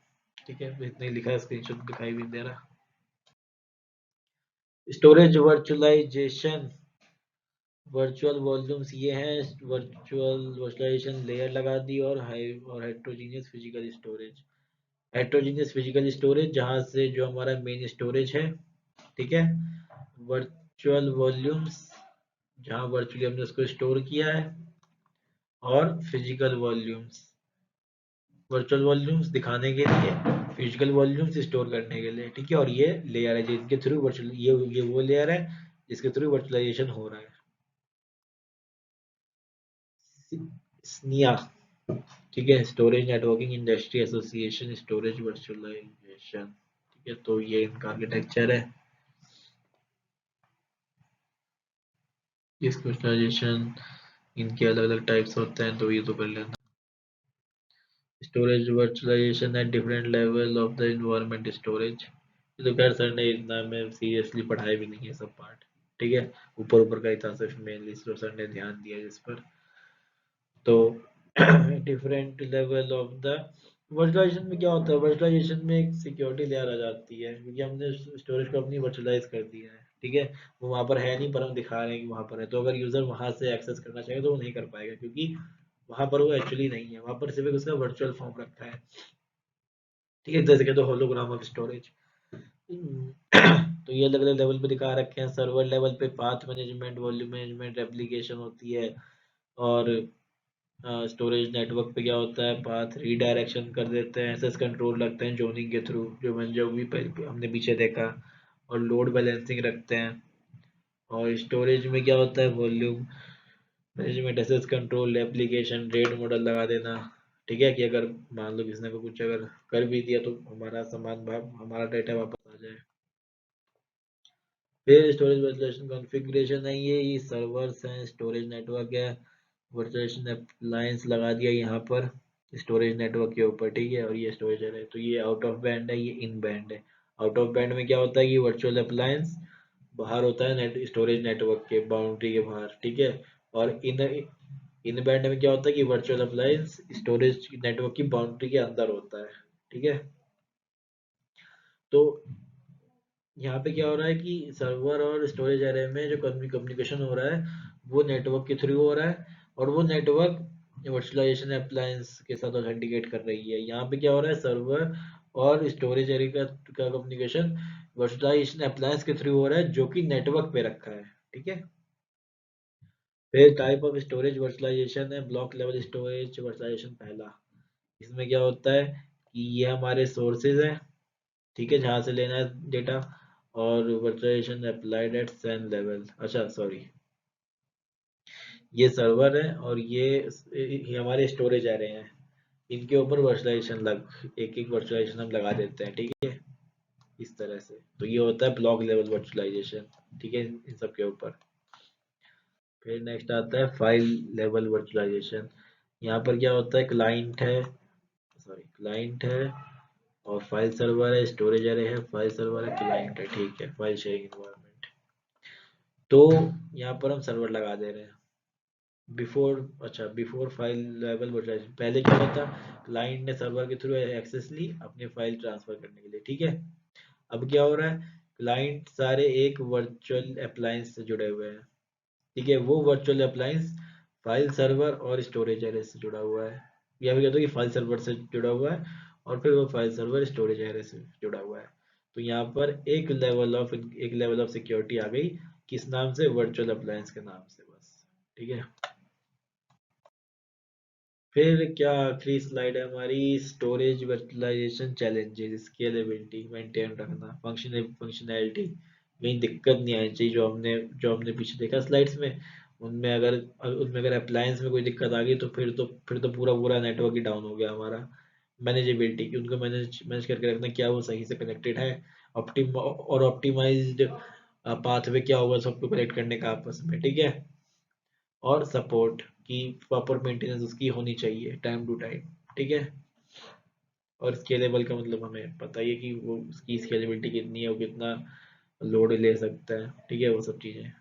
ठीक है। इतना ही लिखा है, स्क्रीनशॉट दिखाई भी दे रहा। स्टोरेज वर्चुअलाइजेशन, वर्चुअल वॉल्यूम्स ये हैं, वर्चुअलाइजेशन लेयर लगा दी, और heterogeneous physical storage. Heterogeneous physical storage जहाँ से जो हमारा मेन स्टोरेज है, ठीक है। वर्चुअल वॉल्यूम्स जहाँ वर्चुअली हमने उसको स्टोर किया है, और फिजिकल वॉल्यूम्स, वर्चुअल वॉल्यूम्स दिखाने के लिए, फिजिकल वॉल्यूम्स स्टोर करने के लिए, ठीक है। और ये लेयर है जिसके थ्रू वर्चुअल, ये वो लेयर है जिसके थ्रू वर्चुअलाइजेशन हो रहा है। स्निया, ठीक है, storage networking industry association storage virtualisation, ठीक है। तो ये इनका आर्किटेक्चर है। इस वर्चुअलाइजेशन इनके अलग अलग टाइप्स होते हैं, तो ये तो कर लेना। Storage virtualisation at different level of the environment storage. ये तो खैर सर ने इतना में सीरियसली पढ़ाया भी नहीं है सब पार्ट, ठीक है। ऊपर ऊपर का ही था सिर्फ, मेनली सर ने ध्यान दिया जिस पर। तो different level of the virtualisation में क्या होता है, वर्चुअलाइजेशन में एक सिक्योरिटी लेयर आ जाती है, क्योंकि हमने स्टोरेज को अपनी वर्चुअलाइज कर दिया है, ठीक है। वो वहाँ पर है नहीं, पर हम दिखा रहे हैं कि वहाँ पर है। तो अगर यूजर वहाँ से एक्सेस करना चाहे तो वो नहीं कर पाएगा, क्योंकि वहाँ पर वो एक्चुअली नहीं है, वहाँ पर सिर्फ उसका वर्चुअल फॉर्म रखा है, ठीक है। जैसे कहते हैं होलोग्राम ऑफ स्टोरेज। तो ये अलग अलग लेवल पे दिखा रखे हैं। सर्वर लेवल पे path management, volume management, replication होती है। और स्टोरेज नेटवर्क पे क्या होता है, पाथ रीडायरेक्शन कर देते हैं, एक्सेस कंट्रोल रखते हैं जोनिंग के थ्रू, जो मैंने जो भी हमने पीछे देखा। और लोड बैलेंसिंग रखते हैं। और स्टोरेज में क्या होता है, volume management, access control, application rate model लगा देना, ठीक है, कि अगर मान लो किसी ने को कुछ अगर कर भी दिया तो हमारा सामान हमारा डेटा वापस आ जाए। फिर स्टोरेज वर्चुअलाइजेशन कॉन्फ़िगरेशन है, ये सर्वर्स हैं, स्टोरेज नेटवर्क है, वर्चुअलाइजेशन अप्लायंस लगा दिया यहाँ पर स्टोरेज नेटवर्क के ऊपर, ठीक है। और ये स्टोरेज है, तो ये आउट ऑफ बैंड है, ये इन बैंड है। आउट ऑफ बैंड में क्या होता है कि वर्चुअल अप्लायंस बाहर होता है नेट स्टोरेज नेटवर्क के बाउंड्री के बाहर, ठीक है। और इन इन बैंड में क्या होता है कि वर्चुअल अप्लायंस स्टोरेज नेटवर्क की बाउंड्री के अंदर होता है, ठीक है। तो यहाँ पे क्या हो रहा है कि सर्वर और स्टोरेज एरिया में जो कम्युनिकेशन हो रहा है वो नेटवर्क के थ्रू हो रहा है, और वो नेटवर्क वर्चुअलाइजेशन अप्लायंस के साथ ऑथेंटिकेट कर रही है। यहाँ पे क्या हो रहा है, सर्वर और स्टोरेज एरिया का कम्युनिकेशन वर्चुअलाइजेशन अप्लायंस के थ्रू हो रहा है, जो कि नेटवर्क पे रखा है, ठीक है। फिर टाइप ऑफ स्टोरेज वर्चुअलाइजेशन है, ब्लॉक लेवल स्टोरेज वर्चुअलाइजेशन पहला। इसमें क्या होता है कि ये हमारे सोर्सेज हैं, ठीक है, जहाँ से लेना है डेटा। और virtualisation applied at SAN level, अच्छा सॉरी, ये सर्वर है और ये हमारे स्टोरेज आ रहे हैं, इनके ऊपर वर्चुअलाइजेशन एक एक वर्चुअलाइजेशन हम लगा देते हैं, ठीक है, इस तरह से। तो ये होता है ब्लॉक लेवल वर्चुअलाइजेशन, ठीक है, इन सब के ऊपर। फिर नेक्स्ट आता है फाइल लेवल वर्चुअलाइजेशन। यहाँ पर क्या होता है, क्लाइंट है, सॉरी क्लाइंट है, और फाइल सर्वर है, स्टोरेज एरे है, फाइल सर्वर है, क्लाइंट है, ठीक है, फाइल शेयरिंग इन्वायरमेंट। तो यहाँ पर हम सर्वर लगा दे रहे हैं। बिफोर, अच्छा बिफोर फाइल लेवल वर्चुअलाइजेशन, पहले क्या होता, क्लाइंट ने सर्वर के थ्रू एक्सेस ली अपने फाइल ट्रांसफर करने के लिए, ठीक है। अब क्या हो रहा है, क्लाइंट सारे एक वर्चुअल अप्लायंस से जुड़े हुए हैं, ठीक है। वो वर्चुअल अप्लायंस फाइल सर्वर और स्टोरेज एरे से जुड़ा हुआ है, या फिर कहते हो कि फाइल सर्वर से जुड़ा हुआ है, और फिर वो फाइल सर्वर स्टोरेज एरे से जुड़ा हुआ है। तो यहाँ पर एक लेवल ऑफ सिक्योरिटी आ गई, किस नाम से? वर्चुअल अप्लायंस के नाम से, बस। ठीक है। फिर क्या आखिरी स्लाइड है हमारी, storage virtualisation challenges, scalability maintain रखना, फंक्शनैलिटी। कहीं दिक्कत नहीं आनी चाहिए, जो हमने पीछे देखा स्लाइड्स में, उनमें अगर अप्लायंस में कोई दिक्कत आ गई तो फिर तो पूरा पूरा नेटवर्क ही डाउन हो गया हमारा। मैनेजेबिलिटी, कि उनको मैनेज मैनेज करके रखना, क्या वो सही से कनेक्टेड है, ऑप्टिमाइज्ड पाथवे क्या होगा सबको कनेक्ट करने का आपस में, ठीक है। और सपोर्ट की प्रॉपर मेंटेनेंस उसकी होनी चाहिए टाइम टू टाइम, ठीक है। और स्केलेबल का मतलब हमें पता ही है कि वो उसकी स्केलेबिलिटी कितनी है, वो कितना लोड ले सकता है, ठीक है, वो सब चीज़ें।